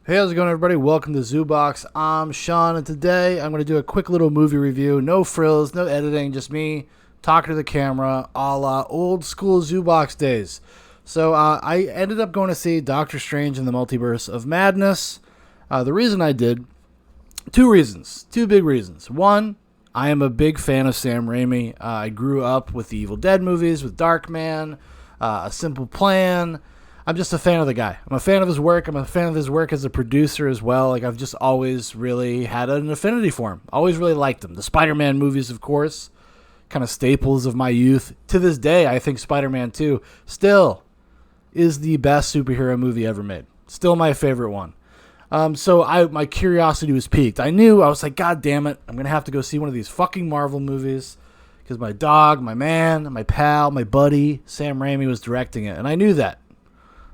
Hey, how's it going, everybody? Welcome to ZooBox. I'm Shaun, and today I'm going to do a quick little movie review. No frills, no editing, just me talking to the camera, a la old school ZooBox days. So I ended up going to see Doctor Strange in the Multiverse of Madness. The reason I did, two big reasons. One, I am a big fan of Sam Raimi. I grew up with the Evil Dead movies, with Darkman, A Simple Plan. I'm just a fan of the guy. I'm a fan of his work. I'm a fan of his work as a producer as well. Like, I've just always really had an affinity for him. Always really liked him. The Spider-Man movies, of course, kind of staples of my youth. To this day, I think Spider-Man 2 still is the best superhero movie ever made. Still my favorite one. So my curiosity was piqued. I was like, God damn it, I'm going to have to go see one of these fucking Marvel movies because my dog, my man, my pal, my buddy, Sam Raimi was directing it. And I knew that.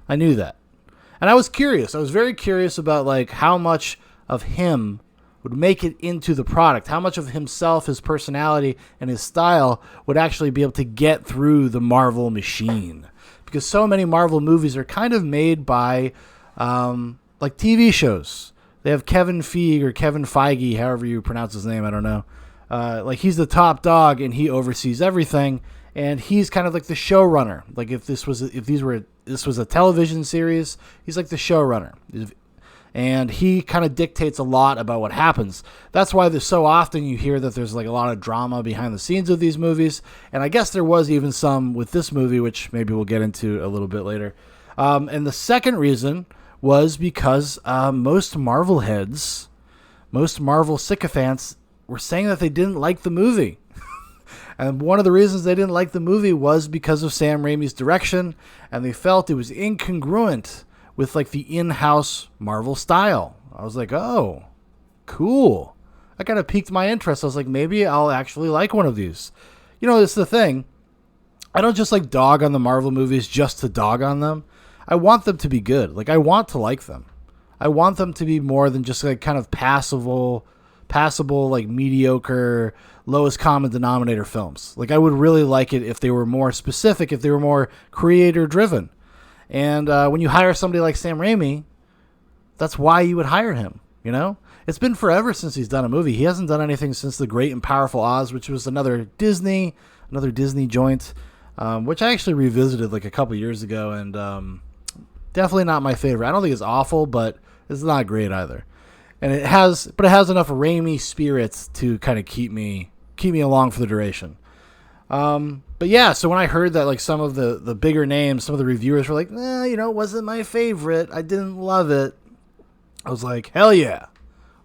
And I was curious. I was very curious about like how much of him would make it into the product. How much of himself, his personality, and his style would actually be able to get through the Marvel machine. Because so many Marvel movies are kind of made by like TV shows. They have Kevin Feige or Kevin Feige, however you pronounce his name, I don't know. Like he's the top dog and he oversees everything. And he's kind of like the showrunner. Like if this was a television series, he's like the showrunner, and he kind of dictates a lot about what happens. That's why there's so often you hear that there's like a lot of drama behind the scenes of these movies, and I guess there was even some with this movie, which maybe we'll get into a little bit later. And the second reason was because most Marvel heads, most Marvel sycophants were saying that they didn't like the movie. And one of the reasons they didn't like the movie was because of Sam Raimi's direction, and they felt it was incongruent with like the in-house Marvel style. I was like, oh, cool. That kind of piqued my interest. I was like, maybe I'll actually like one of these. You know, it's the thing. I don't just like dog on the Marvel movies just to dog on them. I want them to be good. Like, I want to like them. I want them to be more than just like kind of passable, like mediocre, lowest common denominator films. Like, I would really like it if they were more specific, if they were more creator driven. And when you hire somebody like Sam Raimi, that's why you would hire him. You know, it's been forever since he's done a movie. He hasn't done anything since The Great and Powerful Oz, which was another Disney joint, which I actually revisited like a couple years ago, and definitely not my favorite. I don't think it's awful, but it's not great either. And it has enough Raimi spirits to kind of keep me along for the duration. But yeah, so when I heard that like some of the bigger names, some of the reviewers were like, it wasn't my favorite. I didn't love it. I was like, hell yeah,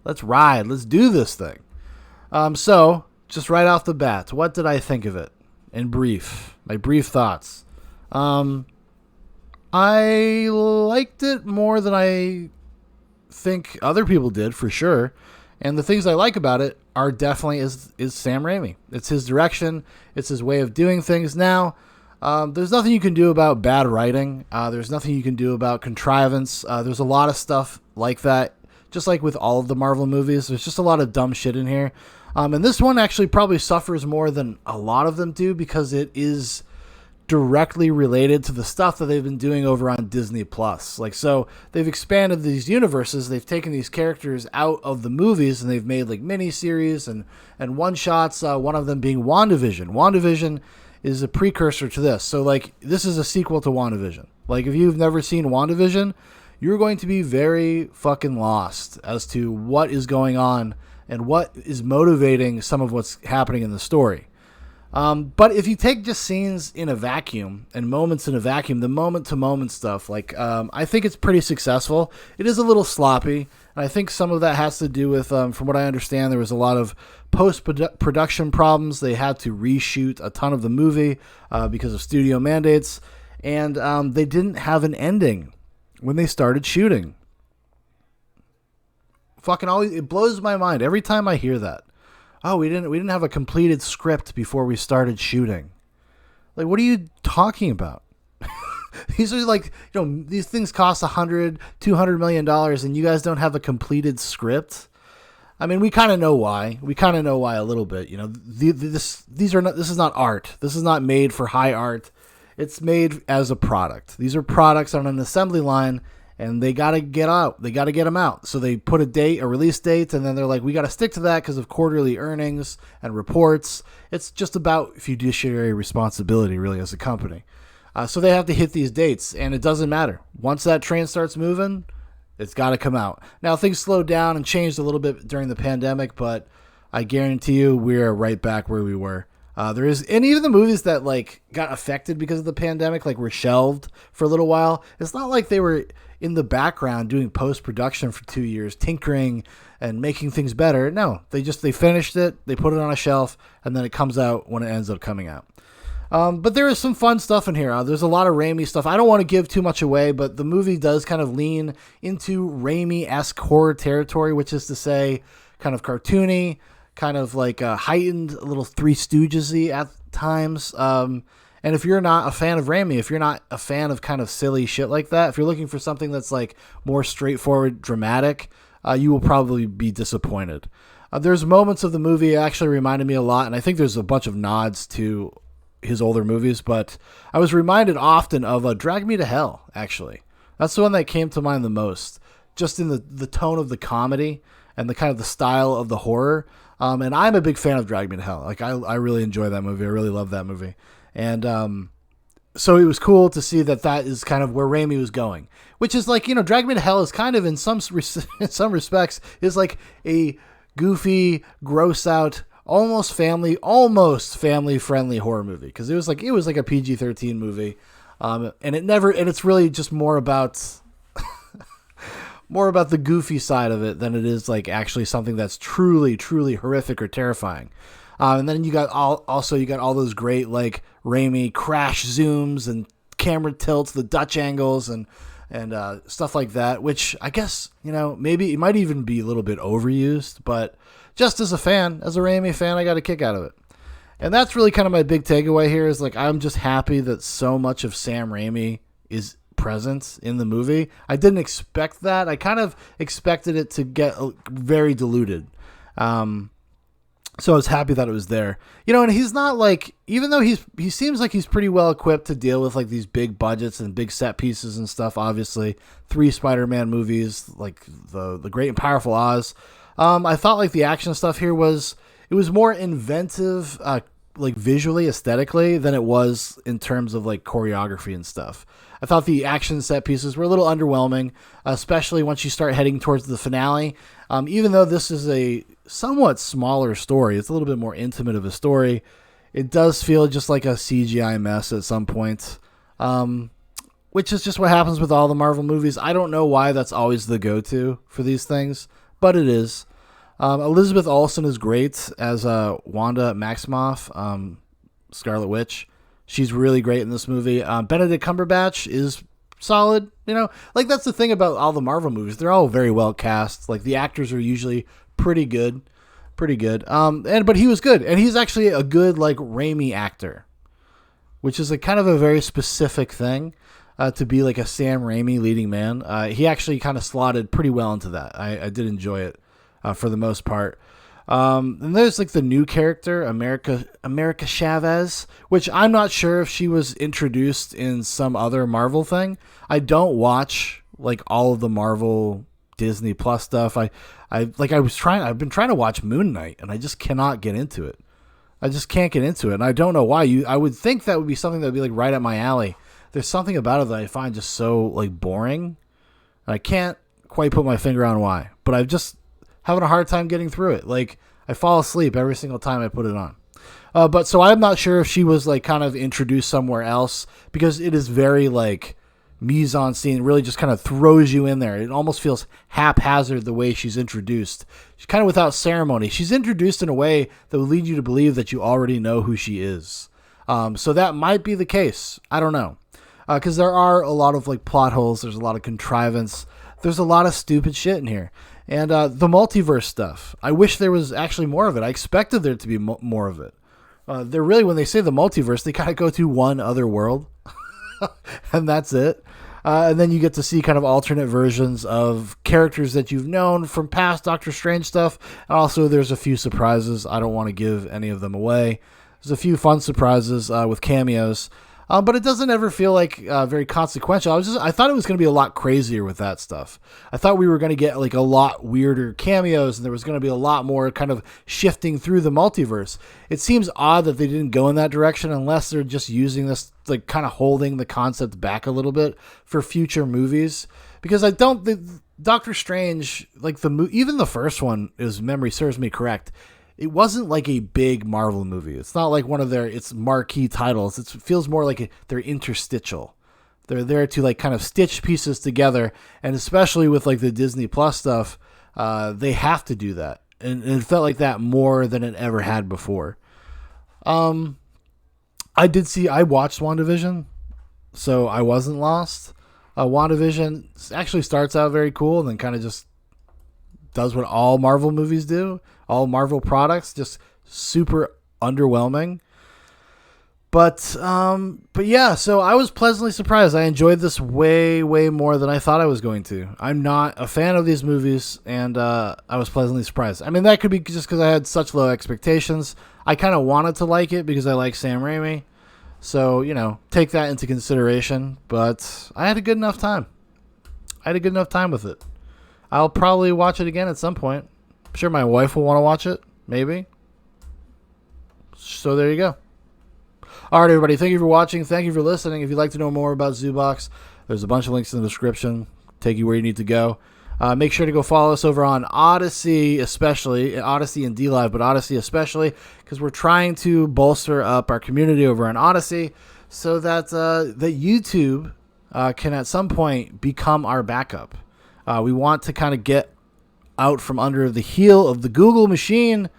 let's ride. Let's do this thing. So just right off the bat, what did I think of it in brief? My brief thoughts. I liked it more than I think other people did, for sure. And the things I like about it are definitely is Sam Raimi. It's his direction. It's his way of doing things. Now, there's nothing you can do about bad writing. There's nothing you can do about contrivance. There's a lot of stuff like that. Just like with all of the Marvel movies, there's just a lot of dumb shit in here. And this one actually probably suffers more than a lot of them do because it is directly related to the stuff that they've been doing over on Disney Plus. Like, so they've expanded these universes. They've taken these characters out of the movies and they've made like mini series and one shots. One of them being WandaVision. WandaVision is a precursor to this. So like, this is a sequel to WandaVision. Like, if you've never seen WandaVision, you're going to be very fucking lost as to what is going on and what is motivating some of what's happening in the story. But if you take just scenes in a vacuum and moments in a vacuum, the moment-to-moment stuff, like, I think it's pretty successful. It is a little sloppy, and I think some of that has to do with, from what I understand, there was a lot of post-production problems. They had to reshoot a ton of the movie because of studio mandates, and they didn't have an ending when they started shooting. Fucking always, it blows my mind every time I hear that. Oh, we didn't have a completed script before we started shooting. Like, what are you talking about? These are like, these things cost $100-200 million and you guys don't have a completed script. I mean, we kind of know why. We kind of know why a little bit. This is not art. This is not made for high art. It's made as a product. These are products on an assembly line, and they got to get out. They got to get them out. So they put a release date, and then they're like, we got to stick to that because of quarterly earnings and reports. It's just about fiduciary responsibility, really, as a company. So they have to hit these dates, and it doesn't matter. Once that train starts moving, it's got to come out. Now, things slowed down and changed a little bit during the pandemic, but I guarantee you we're right back where we were. And even the movies that like got affected because of the pandemic, like were shelved for a little while. It's not like they were in the background doing post-production for 2 years, tinkering and making things better. No, they finished it, they put it on a shelf, and then it comes out when it ends up coming out. But there is some fun stuff in here. There's a lot of Raimi stuff. I don't want to give too much away, but the movie does kind of lean into Raimi-esque horror territory, which is to say kind of cartoony, kind of like heightened, a little Three Stooges-y at times. And if you're not a fan of Raimi, if you're not a fan of kind of silly shit like that, if you're looking for something that's like more straightforward, dramatic, you will probably be disappointed. There's moments of the movie that actually reminded me a lot, and I think there's a bunch of nods to his older movies, but I was reminded often of Drag Me to Hell, actually. That's the one that came to mind the most, just in the tone of the comedy and the kind of the style of the horror. And I'm a big fan of Drag Me to Hell. Like, I really enjoy that movie. I really love that movie. And so it was cool to see that is kind of where Raimi was going, which is like, Drag Me to Hell is kind of in some respects is like a goofy, gross out, almost family friendly horror movie, because it was like a PG-13 movie, and it's really just more about the goofy side of it than it is like actually something that's truly horrific or terrifying. And then you got all those great like Raimi crash zooms and camera tilts, the Dutch angles and stuff like that, which I guess maybe it might even be a little bit overused, but just as a Raimi fan, I got a kick out of it. And that's really kind of my big takeaway here is like, I'm just happy that so much of Sam Raimi is present in the movie. I didn't expect that. I kind of expected it to get very diluted. So I was happy that it was there. And he's not like, even though he seems like he's pretty well equipped to deal with like these big budgets and big set pieces and stuff, obviously 3 Spider-Man movies, like the Great and Powerful Oz. I thought like the action stuff here was more inventive, like visually, aesthetically, than it was in terms of like choreography and stuff. I thought the action set pieces were a little underwhelming, especially once you start heading towards the finale. Even though this is a somewhat smaller story, it's a little bit more intimate of a story. It does feel just like a CGI mess at some point, which is just what happens with all the Marvel movies. I don't know why that's always the go-to for these things, but it is. Elizabeth Olsen is great as Wanda Maximoff, Scarlet Witch. She's really great in this movie. Benedict Cumberbatch is solid. Like that's the thing about all the Marvel movies. They're all very well cast. Like the actors are usually pretty good. But he was good. And he's actually a good like Raimi actor, which is a kind of a very specific thing. To be like a Sam Raimi leading man. He actually kind of slotted pretty well into that. I did enjoy it for the most part. And there's like the new character, America Chavez, which I'm not sure if she was introduced in some other Marvel thing. I don't watch like all of the Marvel Disney Plus stuff. I've been trying to watch Moon Knight and I just cannot get into it. I just can't get into it. And I don't know why. I would think that would be something that would be like right up my alley. There's something about it that I find just so like boring. I can't quite put my finger on why, but I'm just having a hard time getting through it. Like I fall asleep every single time I put it on. But so I'm not sure if she was like kind of introduced somewhere else, because it is very like mise en scene, really just kind of throws you in there. It almost feels haphazard the way she's introduced. She's kind of without ceremony. She's introduced in a way that will lead you to believe that you already know who she is. So that might be the case. I don't know. Because there are a lot of like plot holes. There's a lot of contrivance. There's a lot of stupid shit in here. And the multiverse stuff. I wish there was actually more of it. I expected there to be more of it. They're really, when they say the multiverse, they kind of go to one other world. And that's it. And then you get to see kind of alternate versions of characters that you've known from past Doctor Strange stuff. And also there's a few surprises. I don't want to give any of them away. There's a few fun surprises with cameos. But it doesn't ever feel like very consequential. I thought it was going to be a lot crazier with that stuff. I thought we were going to get like a lot weirder cameos, and there was going to be a lot more kind of shifting through the multiverse. It seems odd that they didn't go in that direction, unless they're just using this, like kind of holding the concept back a little bit for future movies. Because I don't, Doctor Strange, like even the first one, is memory serves me correct, it wasn't like a big Marvel movie. It's not like one of its marquee titles. It feels more like they're interstitial. They're there to like kind of stitch pieces together, and especially with like the Disney Plus stuff, they have to do that, and it felt like that more than it ever had before. I watched WandaVision, so I wasn't lost. WandaVision actually starts out very cool, and then kind of just does what all Marvel movies do. All Marvel products, just super underwhelming. But yeah, so I was pleasantly surprised. I enjoyed this way, way more than I thought I was going to. I'm not a fan of these movies, and I was pleasantly surprised. I mean, that could be just because I had such low expectations. I kind of wanted to like it because I like Sam Raimi. So, take that into consideration. But I had a good enough time. With it. I'll probably watch it again at some point. I'm sure my wife will want to watch it. Maybe. So there you go. All right, everybody. Thank you for watching. Thank you for listening. If you'd like to know more about Zoobox, there's a bunch of links in the description. Take you where you need to go. Make sure to go follow us over on Odyssey, especially. Odyssey and DLive, but Odyssey especially, because we're trying to bolster up our community over on Odyssey so that YouTube can at some point become our backup. We want to kind of get out from under the heel of the Google machine.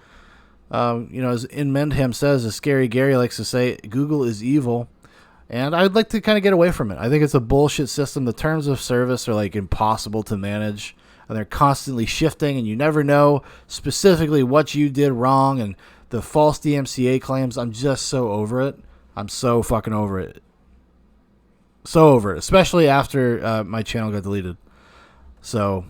As In Mendham says, as Scary Gary likes to say, Google is evil. And I'd like to kind of get away from it. I think it's a bullshit system. The terms of service are like impossible to manage, and they're constantly shifting, and you never know specifically what you did wrong, and the false DMCA claims. I'm just so over it. I'm so fucking over it. So over it, especially after my channel got deleted. So,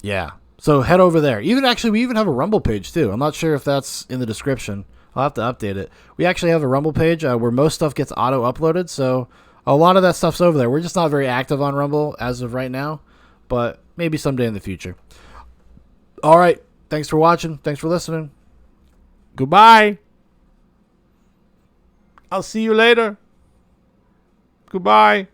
yeah. So head over there. We even have a Rumble page too. I'm not sure if that's in the description. I'll have to update it. We actually have a Rumble page where most stuff gets auto-uploaded, so a lot of that stuff's over there. We're just not very active on Rumble as of right now, but maybe someday in the future. All right. Thanks for watching. Thanks for listening. Goodbye. I'll see you later. Goodbye.